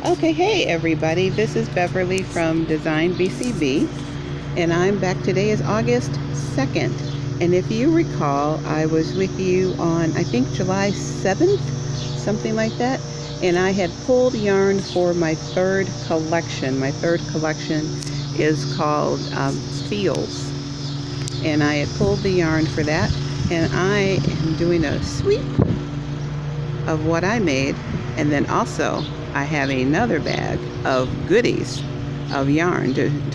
Okay, hey everybody, this is Beverly from Designbcb, and I'm back. Today is August 2nd, and if you recall, I was with you on, I think, July 7th, something like that, and I had pulled yarn for my third collection. My third collection is called Feels, and I had pulled the yarn for that, and I am doing a sweep of what I made, and then also I have another bag of goodies of yarn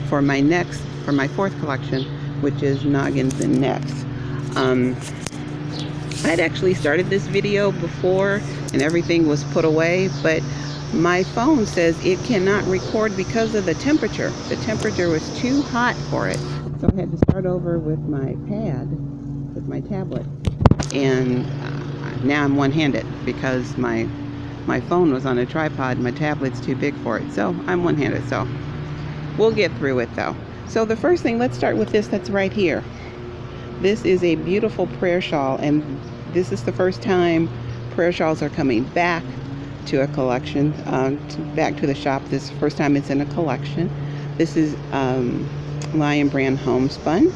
for my fourth collection, which is Noggins and Necks. I'd actually started this video before and everything was put away, but my phone says it cannot record because of the temperature. The temperature was too hot for it, so I had to start over with my pad, with my tablet, and now I'm one-handed because my phone was on a tripod. My tablet's too big for it, so I'm one-handed. So we'll get through it though. So the first thing, let's start with this that's right here. This is a beautiful prayer shawl, and this is the first time prayer shawls are coming back to a collection, back to the shop. This is the first time it's in a collection. This is Lion Brand Homespun.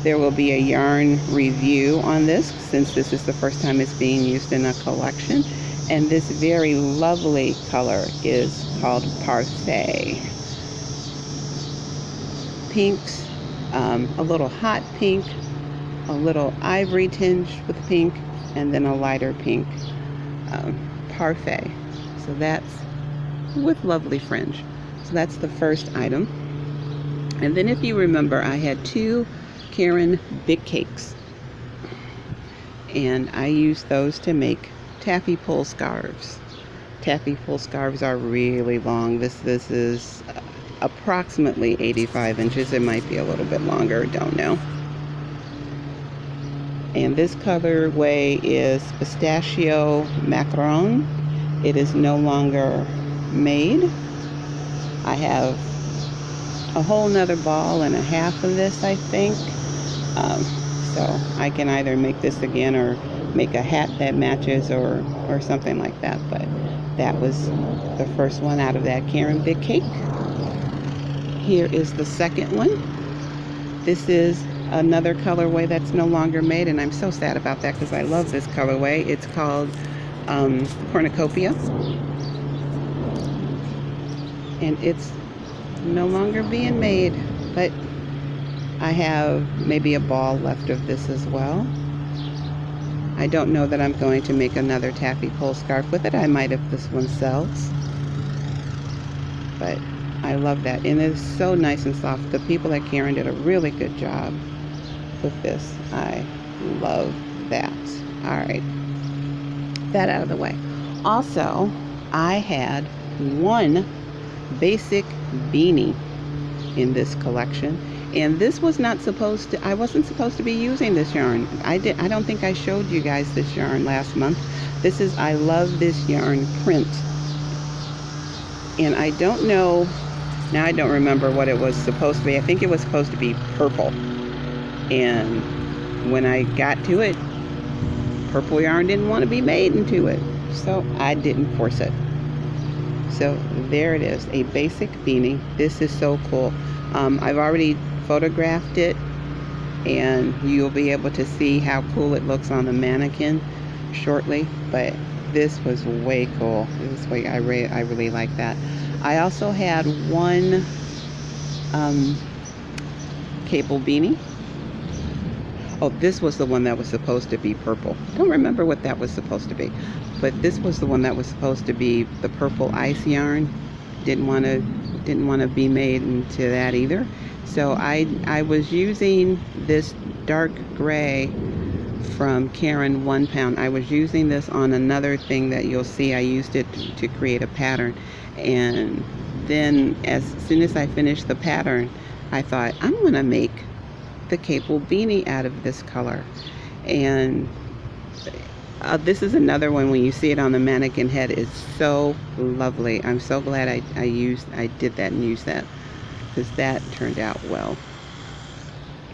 There will be a yarn review on this since this is the first time it's being used in a collection. And this very lovely color is called Parfait. Pinks, a little hot pink, a little ivory tinge with pink, and then a lighter pink. Parfait. So that's with lovely fringe. So that's the first item. And then if you remember, I had two Caron big cakes, and I used those to make taffy pull scarves. Taffy pull scarves are really long. This is approximately 85 inches. It might be a little bit longer, don't know. And this colorway is Pistachio Macaron. It is no longer made. I have a whole nother ball and a half of this, I think. So I can either make this again or make a hat that matches or something like that. But that was the first one out of that Caron big cake. Here is the second one. This is another colorway that's no longer made, and I'm so sad about that because I love this colorway. It's called Cornucopia, and it's no longer being made, but I have maybe a ball left of this as well. I don't know that I'm going to make another taffy pull scarf with it. I might if this one sells, but I love that, and it's so nice and soft. The people at Caron did a really good job with this. I love that. All right, that out of the way. Also, I had one basic beanie in this collection, and this was not supposed to, I wasn't supposed to be using this yarn. I don't think I showed you guys this yarn last month. This is I Love This Yarn print, and I don't know, now I don't remember what it was supposed to be. I think it was supposed to be purple, and when I got to it, purple yarn didn't want to be made into it, so I didn't force it. So there it is, a basic beanie. This is so cool. I've already photographed it, and you'll be able to see how cool it looks on the mannequin shortly, but this was way cool. This way, I really like that. I also had one cable beanie. Oh, this was the one that was supposed to be purple. I don't remember what that was supposed to be, but this was the one that was supposed to be the purple ice yarn. Didn't want to be made into that either. So I was using this dark gray from Caron 1 pound. I was using this on another thing that you'll see. I used it to create a pattern, and then as soon as I finished the pattern, I thought I'm gonna make the cable beanie out of this color. And this is another one, when you see it on the mannequin head, it's so lovely. I'm so glad I did that and used that, because that turned out well.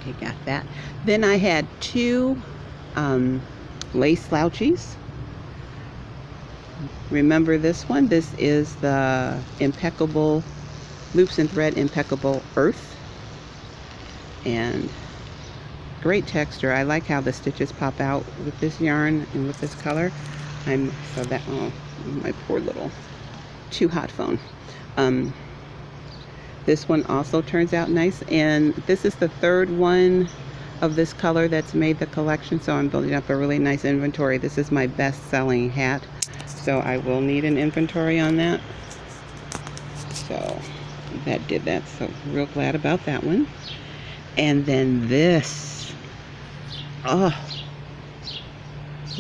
Okay, got that. Then I had two lace slouchies. Remember this one? This is the Impeccable Loops and Thread Impeccable Earth, and great texture. I like how the stitches pop out with this yarn and with this color. Oh, my poor little too hot phone. This one also turns out nice, and this is the third one of this color that's made the collection, so I'm building up a really nice inventory. This is my best-selling hat, so I will need an inventory on that. So that did that, so real glad about that one. And then this, oh,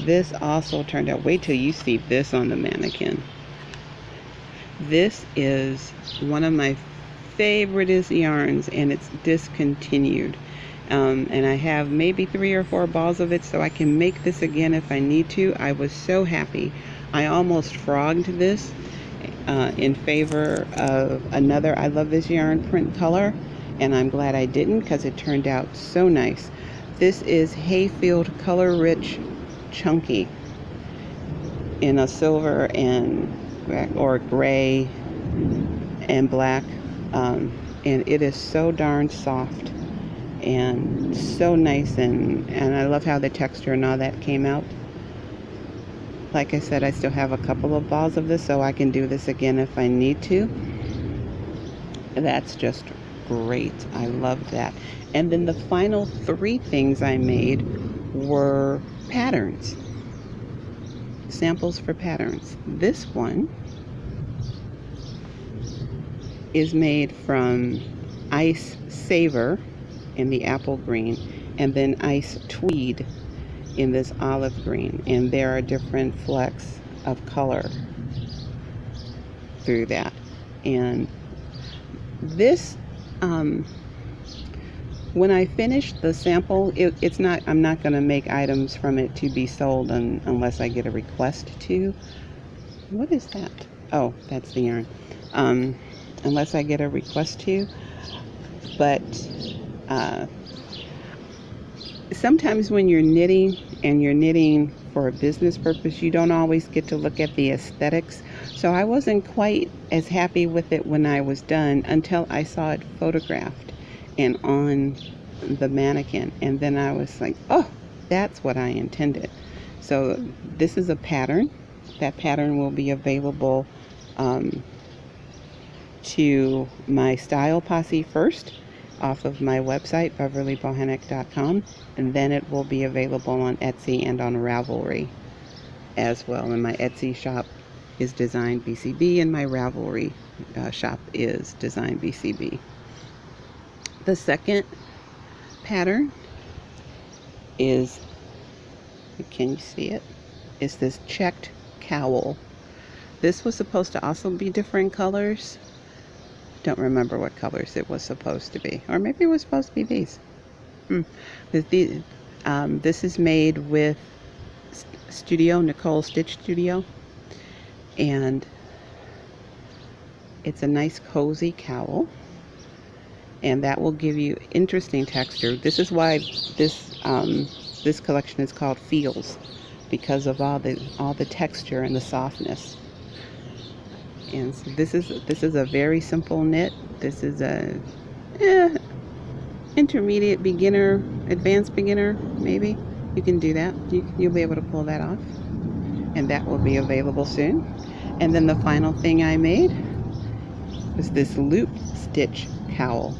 this also turned out, wait till you see this on the mannequin. This is one of my favoriteest yarns, and it's discontinued. And I have maybe 3 or 4 balls of it, so I can make this again if I need to. I was so happy. I almost frogged this in favor of another I Love This Yarn print color, and I'm glad I didn't because it turned out so nice. This is Hayfield Color Rich Chunky in a silver and or gray and black, and it is so darn soft and so nice, and I love how the texture and all that came out. Like I said, I still have a couple of balls of this, so I can do this again if I need to. That's just great. I love that. And then the final 3 things I made were patterns, samples for patterns. This one is made from Ice Savor in the apple green, and then Ice Tweed in this olive green, and there are different flecks of color through that. And this, when I finish the sample, I'm not going to make items from it to be sold unless I get a request to. What is that? Oh, that's the yarn. Unless I get a request to. But sometimes when you're knitting and you're knitting for a business purpose, you don't always get to look at the aesthetics. So I wasn't quite as happy with it when I was done until I saw it photographed and on the mannequin, and then I was like, oh, that's what I intended. So this is a pattern. That pattern will be available to my Style Posse first off of my website, beverlybohanec.com, and then it will be available on Etsy and on Ravelry as well. And my Etsy shop is Designbcb, and my Ravelry shop is Designbcb. The second pattern is, can you see it? It's this checked cowl. This was supposed to also be different colors. Don't remember what colors it was supposed to be, or maybe it was supposed to be these. This is made with Nicole Stitch Studio, and it's a nice cozy cowl, and that will give you interesting texture. This is why this collection is called Feels, because of all the texture and the softness. And so this is a very simple knit. This is a intermediate beginner, advanced beginner, maybe. You can do that. You'll be able to pull that off, and that will be available soon. And then the final thing I made was this loop stitch cowl,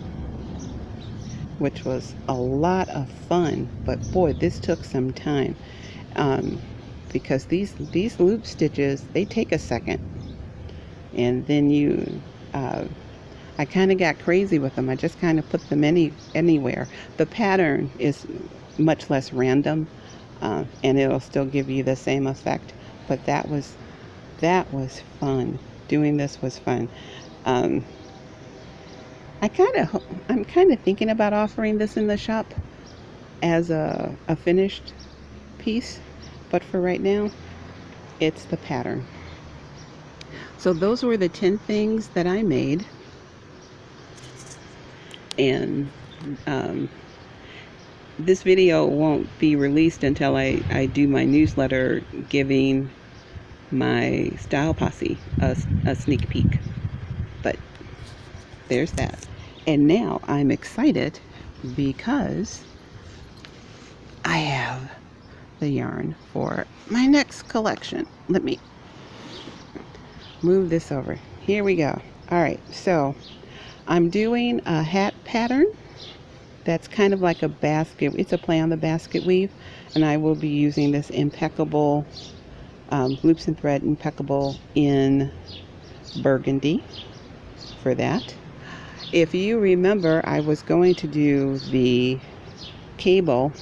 which was a lot of fun, but boy, this took some time, because these loop stitches, they take a second. And then I kind of got crazy with them. I just kind of put them anywhere. The pattern is much less random, and it'll still give you the same effect. But that was fun. Doing this was fun. I'm kind of thinking about offering this in the shop as a finished piece, but for right now, it's the pattern. So those were the 10 things that I made, and this video won't be released until I do my newsletter giving my Style Posse a sneak peek. But there's that. And now I'm excited because I have the yarn for my next collection. Let me move this over. Here we go. All right, so I'm doing a hat pattern that's kind of like a basket. It's a play on the basket weave, and I will be using this impeccable loops and thread impeccable in burgundy for that. If you remember, I was going to do the cable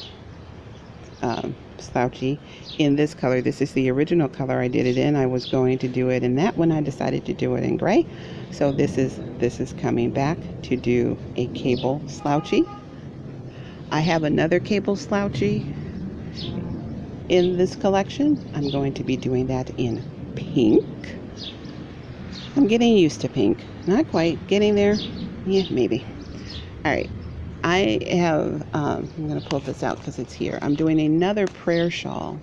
slouchy in this color. This is the original color I did it in. I was going to do it in that one. I decided to do it in gray. So this is coming back to do a cable slouchy. I have another cable slouchy in this collection. I'm going to be doing that in pink. I'm getting used to pink. Not quite. Getting there. Yeah, maybe. All right. I have, I'm going to pull this out because it's here. I'm doing another prayer shawl.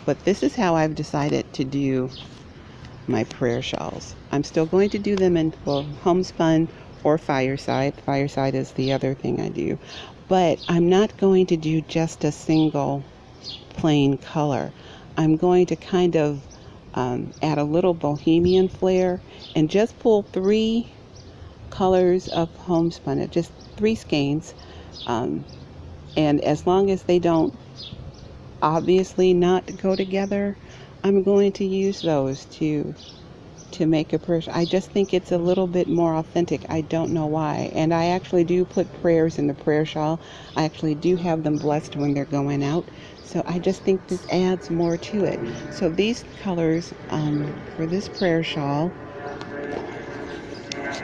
But this is how I've decided to do my prayer shawls. I'm still going to do them in, well, homespun or fireside. Fireside is the other thing I do. But I'm not going to do just a single plain color. I'm going to kind of add a little bohemian flair and just pull 3 colors of homespun, just 3 skeins, and as long as they don't obviously not go together, I'm going to use those to make a prayer. I just think it's a little bit more authentic. I don't know why. And I actually do put prayers in the prayer shawl. I actually do have them blessed when they're going out. So I just think this adds more to it. So these colors for this prayer shawl,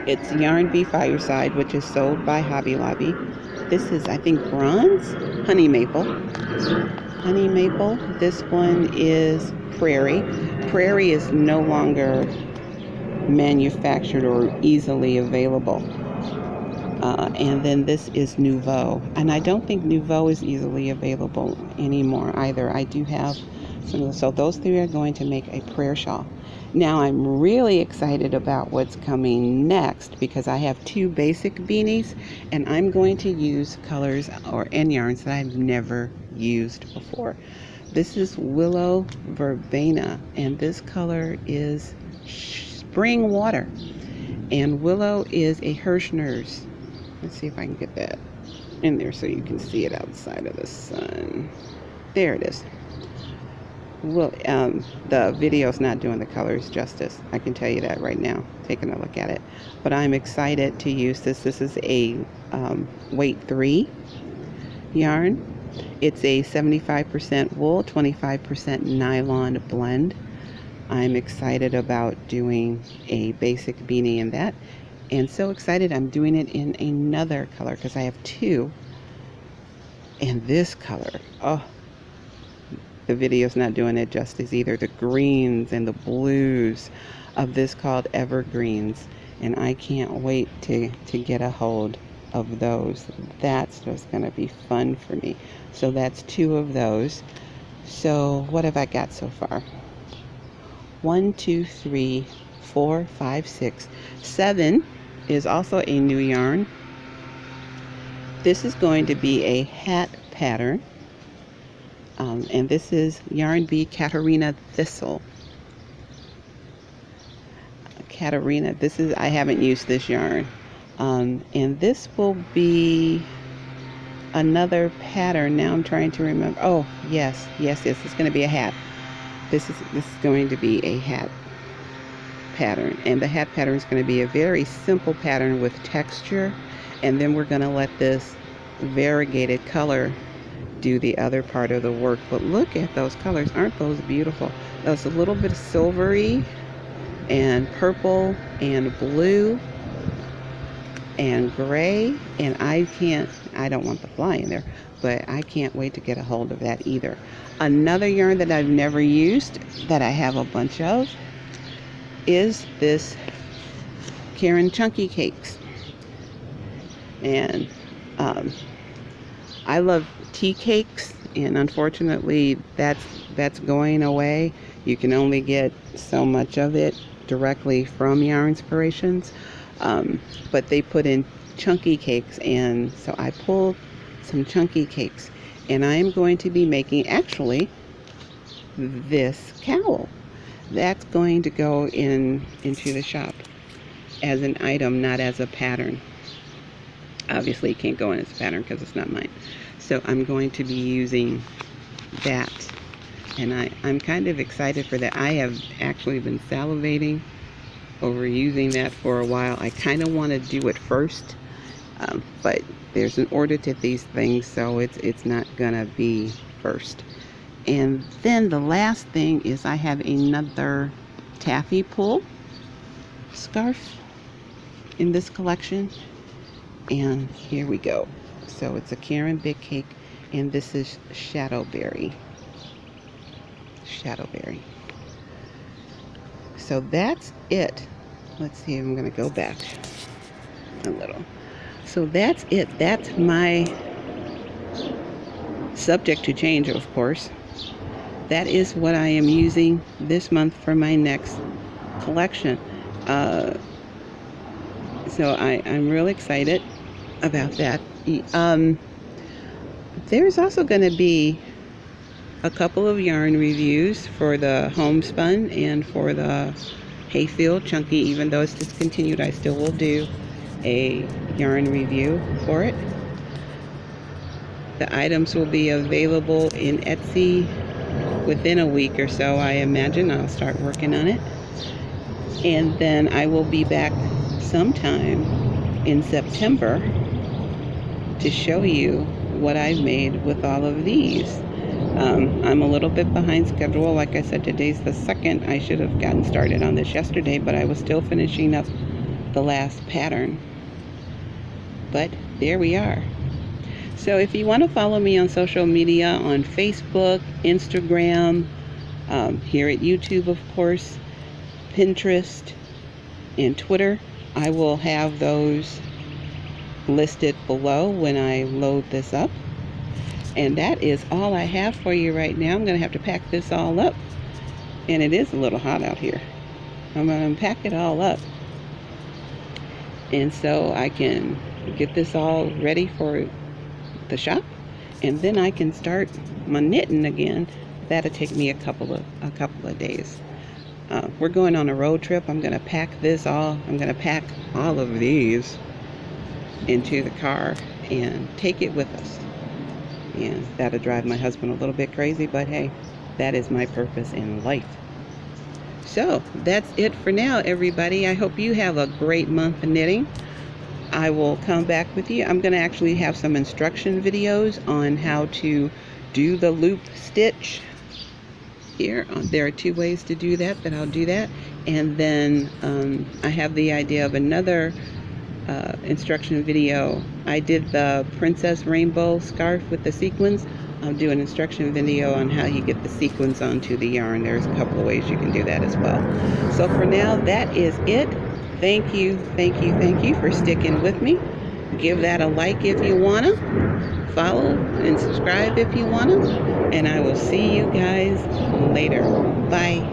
it's Yarn Bee Fireside, which is sold by Hobby Lobby. This is, I think, bronze, honey maple. Honey maple. This one is prairie. Prairie is no longer manufactured or easily available. And then this is Nouveau. And I don't think Nouveau is easily available anymore either. I do have some of those. So those 3 are going to make a prayer shawl. Now I'm really excited about what's coming next because I have 2 basic beanies and I'm going to use colors and yarns that I've never used before. This is Willow Verbena and this color is Spring Water. And Willow is a Hirschner's. Let's see if I can get that in there so you can see it outside of the sun. There it is. Well, the video's not doing the colors justice. I can tell you that right now, taking a look at it. But I'm excited to use this. This is a weight 3 yarn. It's a 75% wool, 25% nylon blend. I'm excited about doing a basic beanie in that. And so excited I'm doing it in another color because I have 2 in this color. Oh, the video's not doing it justice either. The greens and the blues of this called Evergreens. And I can't wait to get a hold of those. That's just going to be fun for me. So that's 2 of those. So what have I got so far? 1, 2, 3, 4, 5, 6, 7 is also a new yarn. This is going to be a hat pattern. And this is Yarn Bee Katarina Thistle. Katarina, this is, I haven't used this yarn. And this will be another pattern. Now I'm trying to remember. Oh, yes, it's going to be a hat. This is going to be a hat pattern, and the hat pattern is going to be a very simple pattern with texture, and then we're going to let this variegated color do the other part of the work. But look at those colors. Aren't those beautiful? That's a little bit silvery and purple and blue and gray, and I don't want the fly in there, but I can't wait to get a hold of that either. Another yarn that I've never used that I have a bunch of is this Karen Chunky Cakes. And I love tea cakes and unfortunately that's going away. You can only get so much of it directly from Yarn Inspirations, but they put in chunky cakes, and so I pulled some chunky cakes, and I am going to be making actually this cowl. That's going to go into the shop as an item, not as a pattern. Obviously it can't go in as a pattern because it's not mine. So I'm going to be using that, and I'm kind of excited for that. I have actually been salivating over using that for a while. I kind of want to do it first, but there's an order to these things, so it's not gonna be first. And then the last thing is I have another taffy pull scarf in this collection, and here we go. So it's a Karen Big Cake, and this is Shadowberry. So that's it. Let's see, I'm gonna go back a little. So that's it. That's my, subject to change, of course. That is what I am using this month for my next collection. So I'm really excited about that. There's also going to be a couple of yarn reviews for the homespun and for the Hayfield Chunky. Even though it's discontinued, I still will do a yarn review for it. The items will be available in Etsy within a week or so, I imagine. I'll start working on it. And then I will be back sometime in September to show you what I've made with all of these. I'm a little bit behind schedule. Like I said, today's the 2nd. I should have gotten started on this yesterday, but I was still finishing up the last pattern. But there we are. So if you want to follow me on social media, on Facebook, Instagram, here at YouTube, of course, Pinterest, and Twitter, I will have those listed below when I load this up. And that is all I have for you right now. I'm going to have to pack this all up. And it is a little hot out here. I'm going to pack it all up, and so I can get this all ready for the shop, and then I can start my knitting again. That'll take me a couple of days. We're going on a road trip. I'm going to pack all of these into the car and take it with us. And that'll drive my husband a little bit crazy, but hey, that is my purpose in life. So that's it for now, everybody. I hope you have a great month of knitting. I will come back with you. I'm going to actually have some instruction videos on how to do the loop stitch here. There are 2 ways to do that, but I'll do that. And then I have the idea of another instruction video. I did the Princess Rainbow scarf with the sequins. I'll do an instruction video on how you get the sequins onto the yarn. There's a couple of ways you can do that as well. So for now, that is it. Thank you for sticking with me. Give that a like if you want to. Follow and subscribe if you want to. And I will see you guys later. Bye.